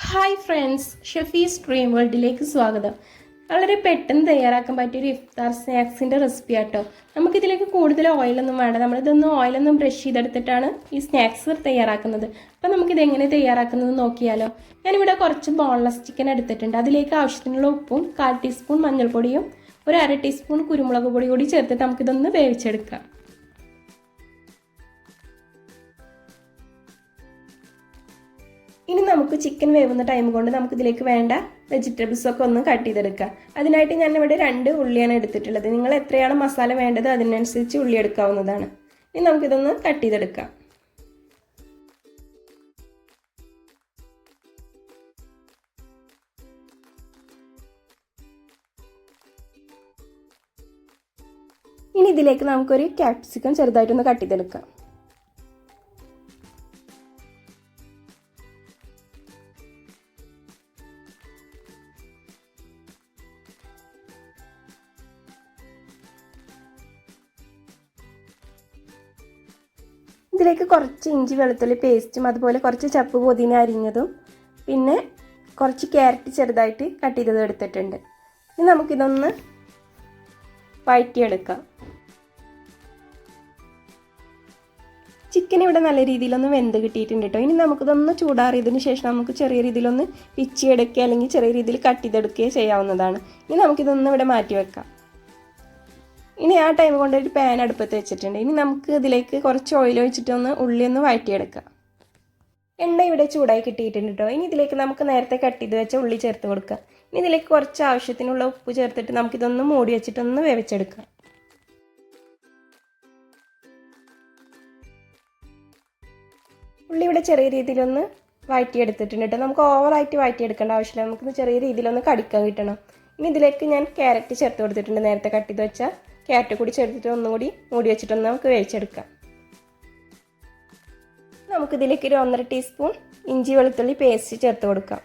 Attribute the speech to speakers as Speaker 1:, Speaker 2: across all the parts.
Speaker 1: Hi friends, ഷെഫീസ് dream വേൾഡിലേക്ക് സ്വാഗതം. വളരെ പെട്ടെന്ന് തയ്യാറാക്കാൻ പറ്റിയൊരു ഇഫ്താർ സ്നാക്സിൻ്റെ റെസിപ്പി ആട്ടോ. നമുക്കിതിലേക്ക് കൂടുതൽ ഓയിലൊന്നും വേണ്ട. നമ്മളിതൊന്നും ഓയിലൊന്നും ബ്രഷ് ചെയ്തെടുത്തിട്ടാണ് ഈ സ്നാക്സ് തയ്യാറാക്കുന്നത്. അപ്പം നമുക്കിത് എങ്ങനെ തയ്യാറാക്കുന്നത് നോക്കിയാലോ. ഞാനിവിടെ കുറച്ച് ബോൺലെസ് ചിക്കൻ എടുത്തിട്ടുണ്ട്. അതിലേക്ക് ആവശ്യത്തിനുള്ള ഉപ്പും 1/4 ടീസ്പൂൺ മഞ്ഞൾപ്പൊടിയും ഒരു 1/2 ടീസ്പൂൺ കുരുമുളക് പൊടി കൂടി ചേർത്തിട്ട് നമുക്കിതൊന്ന് വേവിച്ചെടുക്കാം. ഇനി നമുക്ക് ചിക്കൻ വേവുന്ന ടൈം കൊണ്ട് നമുക്കിതിലേക്ക് വേണ്ട വെജിറ്റബിൾസൊക്കെ ഒന്ന് കട്ട് ചെയ്തെടുക്കാം. അതിനായിട്ട് ഞാനിവിടെ 2 ഉള്ളിയാണ് എടുത്തിട്ടുള്ളത്. നിങ്ങൾ എത്രയാണ് മസാല വേണ്ടത് അതിനനുസരിച്ച് ഉള്ളി എടുക്കാവുന്നതാണ്. ഇനി നമുക്കിതൊന്ന് കട്ട് ചെയ്തെടുക്കാം. ഇനി ഇതിലേക്ക് നമുക്കൊരു ക്യാപ്സിക്കം ചെറുതായിട്ടൊന്ന് കട്ട് ചെയ്തെടുക്കാം. ഇതിലേക്ക് കുറച്ച് ഇഞ്ചി വെളുത്തുള്ളി പേസ്റ്റും അതുപോലെ കുറച്ച് ചപ്പ് പുതിന അരിഞ്ഞതും പിന്നെ കുറച്ച് ക്യാരറ്റ് ചെറുതായിട്ട് കട്ട് ചെയ്തത് എടുത്തിട്ടുണ്ട്. ഇനി നമുക്കിതൊന്ന് വഴറ്റിയെടുക്കാം. ചിക്കൻ ഇവിടെ നല്ല രീതിയിലൊന്ന് വെന്ത് കിട്ടിയിട്ടുണ്ട് കേട്ടോ. ഇനി നമുക്കിതൊന്ന് ചൂടാറിയതിന് ശേഷം നമുക്ക് ചെറിയ രീതിയിലൊന്ന് പിച്ചിയെടുക്കുക അല്ലെങ്കിൽ ചെറിയ രീതിയിൽ കട്ട് ചെയ്തെടുക്കുകയോ ചെയ്യാവുന്നതാണ്. ഇനി നമുക്കിതൊന്ന് ഇവിടെ മാറ്റി വെക്കാം. ഇനി ആ ടൈം കൊണ്ട് ഒരു പാൻ അടുപ്പത്ത് വെച്ചിട്ടുണ്ട്. ഇനി നമുക്ക് ഇതിലേക്ക് കുറച്ച് ഓയിൽ ഒഴിച്ചിട്ടൊന്ന് ഉള്ളി ഒന്ന് വഴറ്റിയെടുക്കാം. എണ്ണ ഇവിടെ ചൂടായി കിട്ടിയിട്ടുണ്ട് കേട്ടോ. ഇനി ഇതിലേക്ക് നമുക്ക് നേരത്തെ കട്ട് ചെയ്ത് വെച്ച ഉള്ളി ചേർത്ത് കൊടുക്കാം. ഇനി ഇതിലേക്ക് കുറച്ച് ആവശ്യത്തിനുള്ള ഉപ്പ് ചേർത്തിട്ട് നമുക്കിതൊന്ന് മൂടി വെച്ചിട്ടൊന്ന് വേവിച്ചെടുക്കാം. ഉള്ളി ഇവിടെ ചെറിയ രീതിയിലൊന്ന് വഴറ്റിയെടുത്തിട്ടുണ്ട് കേട്ടോ. നമുക്ക് ഓവറായിട്ട് വഴറ്റിയെടുക്കേണ്ട ആവശ്യമില്ല. നമുക്ക് ചെറിയ രീതിയിലൊന്ന് കടിക്കാൻ കിട്ടണം. ഇനി ഇതിലേക്ക് ഞാൻ ക്യാരറ്റ് ചേർത്ത് കൊടുത്തിട്ടുണ്ട്. നേരത്തെ കട്ട് ചെയ്ത് വെച്ച ക്യാരറ്റ് കൂടി ചേർത്തിട്ട് ഒന്നും കൂടി മൂടി വെച്ചിട്ടൊന്ന് നമുക്ക് വേവിച്ചെടുക്കാം. നമുക്കിതിലേക്ക് ഒരു 1.5 ടീസ്പൂൺ ഇഞ്ചി വെളുത്തുള്ളി പേസ്റ്റ് ചേർത്ത് കൊടുക്കാം.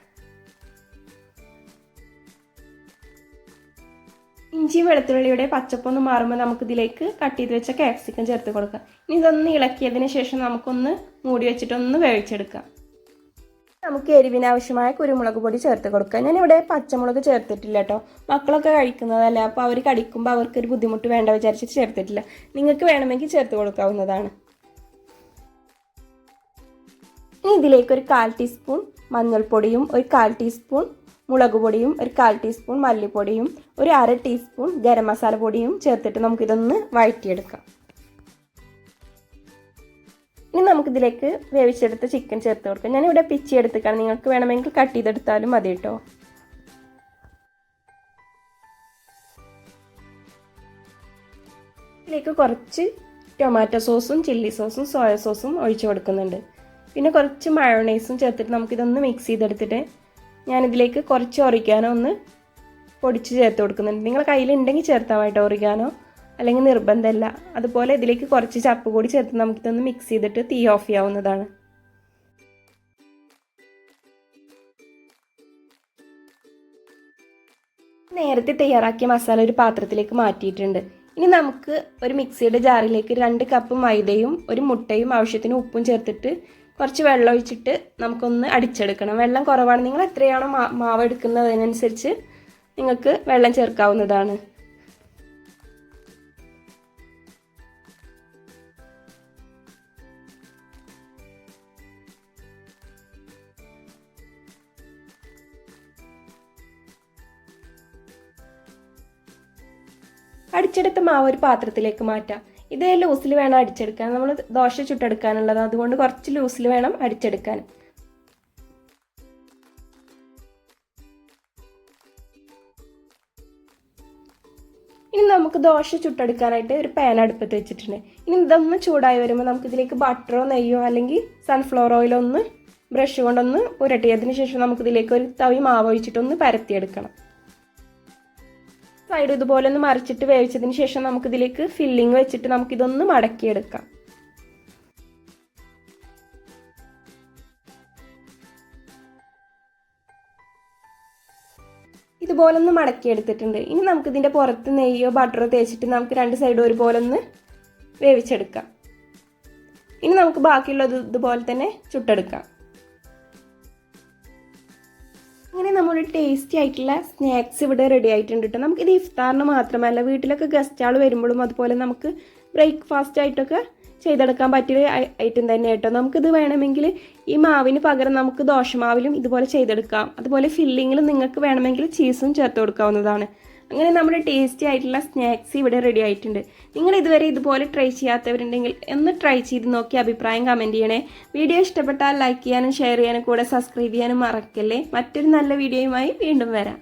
Speaker 1: ഇഞ്ചി വെളുത്തുള്ളിയുടെ പച്ചപ്പൊന്ന് മാറുമ്പോൾ നമുക്കിതിലേക്ക് കട്ട് ചെയ്ത് വെച്ച ക്യാപ്സിക്കം ചേർത്ത് കൊടുക്കാം. ഇനി ഇതൊന്ന് ഇളക്കിയതിന് ശേഷം നമുക്കൊന്ന് മൂടി വെച്ചിട്ടൊന്ന് വേവിച്ചെടുക്കാം. നമുക്ക് എരിവിന് ആവശ്യമായ കുരുമുളക് പൊടി ചേർത്ത് കൊടുക്കാം. ഞാനിവിടെ പച്ചമുളക് ചേർത്തിട്ടില്ല കേട്ടോ. മക്കളൊക്കെ കഴിക്കുന്നതല്ല, അപ്പോൾ അവർ കടിക്കുമ്പോൾ അവർക്കൊരു ബുദ്ധിമുട്ട് വേണ്ട വിചാരിച്ചിട്ട് ചേർത്തിട്ടില്ല. നിങ്ങൾക്ക് വേണമെങ്കിൽ ചേർത്ത് കൊടുക്കാവുന്നതാണ്. ഇനി ഇതിലേക്ക് ഒരു 1/4 ടീസ്പൂൺ മഞ്ഞൾപ്പൊടിയും ഒരു 1/4 ടീസ്പൂൺ മുളക് പൊടിയും ഒരു 1/4 ടീസ്പൂൺ മല്ലിപ്പൊടിയും ഒരു 1/2 ടീസ്പൂൺ ഗരം മസാല പൊടിയും ചേർത്തിട്ട് നമുക്കിതൊന്ന് വഴറ്റിയെടുക്കാം. ഇനി നമുക്കിതിലേക്ക് വേവിച്ചെടുത്ത ചിക്കൻ ചേർത്ത് കൊടുക്കാം. ഞാനിവിടെ പിച്ചി എടുത്തിട്ടാണ്. നിങ്ങൾക്ക് വേണമെങ്കിൽ കട്ട് ചെയ്തെടുത്താലും മതി കേട്ടോ. ഇതിലേക്ക് കുറച്ച് ടൊമാറ്റോ സോസും ചില്ലി സോസും സോയ സോസും ഒഴിച്ചു കൊടുക്കുന്നുണ്ട്. പിന്നെ കുറച്ച് മയോണൈസും ചേർത്തിട്ട് നമുക്കിതൊന്ന് മിക്സ് ചെയ്തെടുത്തിട്ട് ഞാനിതിലേക്ക് കുറച്ച് ഒറിഗാനോ ഒന്ന് പൊടിച്ച് ചേർത്ത് കൊടുക്കുന്നുണ്ട്. നിങ്ങളുടെ കയ്യിലുണ്ടെങ്കിൽ ചേർത്താൽ മതി ഒറിഗാനോ, അല്ലെങ്കിൽ നിർബന്ധമല്ല. അതുപോലെ ഇതിലേക്ക് കുറച്ച് ചപ്പ് കൂടി ചേർത്ത് നമുക്കിതൊന്ന് മിക്സ് ചെയ്തിട്ട് തീ ഓഫ് ചെയ്യാവുന്നതാണ്. നേരത്തെ തയ്യാറാക്കിയ മസാല ഒരു പാത്രത്തിലേക്ക് മാറ്റിയിട്ടുണ്ട്. ഇനി നമുക്ക് ഒരു മിക്സിയുടെ ജാറിലേക്ക് 2 കപ്പ് മൈദയും ഒരു മുട്ടയും ആവശ്യത്തിന് ഉപ്പും ചേർത്തിട്ട് കുറച്ച് വെള്ളം ഒഴിച്ചിട്ട് നമുക്കൊന്ന് അടിച്ചെടുക്കണം. വെള്ളം കുറവാണ്, നിങ്ങൾ എത്രയാണോ മാവ് എടുക്കുന്നതിനനുസരിച്ച് നിങ്ങൾക്ക് വെള്ളം ചേർക്കാവുന്നതാണ്. അടിച്ചെടുത്ത മാവ് ഒരു പാത്രത്തിലേക്ക് മാറ്റാം. ഇതേ ലൂസിൽ വേണം അടിച്ചെടുക്കാൻ. നമ്മൾ ദോശ ചുട്ടെടുക്കാനുള്ളത്, അതുകൊണ്ട് കുറച്ച് ലൂസിൽ വേണം അടിച്ചെടുക്കാൻ. ഇനി നമുക്ക് ദോശ ചുട്ടെടുക്കാനായിട്ട് ഒരു പാൻ അടുപ്പത്ത് വെച്ചിട്ടുണ്ട്. ഇനി ഇതൊന്ന് ചൂടായി വരുമ്പോൾ നമുക്കിതിലേക്ക് ബട്ടറോ നെയ്യോ അല്ലെങ്കിൽ സൺഫ്ലവർ ഓയിലോ ഒന്ന് ബ്രഷ് കൊണ്ടൊന്ന് പുരട്ടിയതിന് ശേഷം നമുക്കിതിലേക്ക് ഒരു തവി മാവ് ഒഴിച്ചിട്ടൊന്ന് പരത്തിയെടുക്കണം. സൈഡ് ഇതുപോലെ ഒന്ന് മറിച്ചിട്ട് വേവിച്ചതിന് ശേഷം നമുക്കിതിലേക്ക് ഫില്ലിങ് വെച്ചിട്ട് നമുക്കിതൊന്ന് മടക്കിയെടുക്കാം. ഇതുപോലെ ഒന്ന് മടക്കിയെടുത്തിട്ടുണ്ട്. ഇനി നമുക്കിതിൻ്റെ പുറത്ത് നെയ്യോ ബട്ടറോ തേച്ചിട്ട് നമുക്ക് 2 സൈഡും ഒരുപോലെ ഒന്ന് വേവിച്ചെടുക്കാം. ഇനി നമുക്ക് ബാക്കിയുള്ളത് ഇതുപോലെ തന്നെ ചുട്ടെടുക്കാം. നമ്മുടെ ടേസ്റ്റി ആയിട്ടുള്ള സ്നാക്സ് ഇവിടെ റെഡി ആയിട്ടുണ്ട് കേട്ടോ. നമുക്കിത് ഇഫ്താറിന് മാത്രമല്ല വീട്ടിലൊക്കെ ഗസ്റ്റുകൾ വരുമ്പോഴും അതുപോലെ നമുക്ക് ബ്രേക്ക്ഫാസ്റ്റ് ആയിട്ടൊക്കെ ചെയ്തെടുക്കാൻ പറ്റിയ ഐറ്റം തന്നെ കേട്ടോ. നമുക്കിത് വേണമെങ്കിൽ ഈ മാവിന് പകരം നമുക്ക് ദോശമാവിലും ഇതുപോലെ ചെയ്തെടുക്കാം. അതുപോലെ ഫില്ലിങ്ങിൽ നിങ്ങൾക്ക് വേണമെങ്കിൽ ചീസും ചേർത്ത് കൊടുക്കാവുന്നതാണ്. അങ്ങനെ നമ്മുടെ ടേസ്റ്റി ആയിട്ടുള്ള സ്നാക്സ് ഇവിടെ റെഡി ആയിട്ടുണ്ട്. നിങ്ങൾ ഇതുവരെ ഇതുപോലെ ട്രൈ ചെയ്യാത്തവരുണ്ടെങ്കിൽ ഒന്ന് ട്രൈ ചെയ്ത് നോക്കി അഭിപ്രായം കമൻറ്റ് ചെയ്യണേ. വീഡിയോ ഇഷ്ടപ്പെട്ടാൽ ലൈക്ക് ചെയ്യാനും ഷെയർ ചെയ്യാനും കൂടെ സബ്സ്ക്രൈബ് ചെയ്യാനും മറക്കല്ലേ. മറ്റൊരു നല്ല വീഡിയോയുമായി വീണ്ടും വരാം.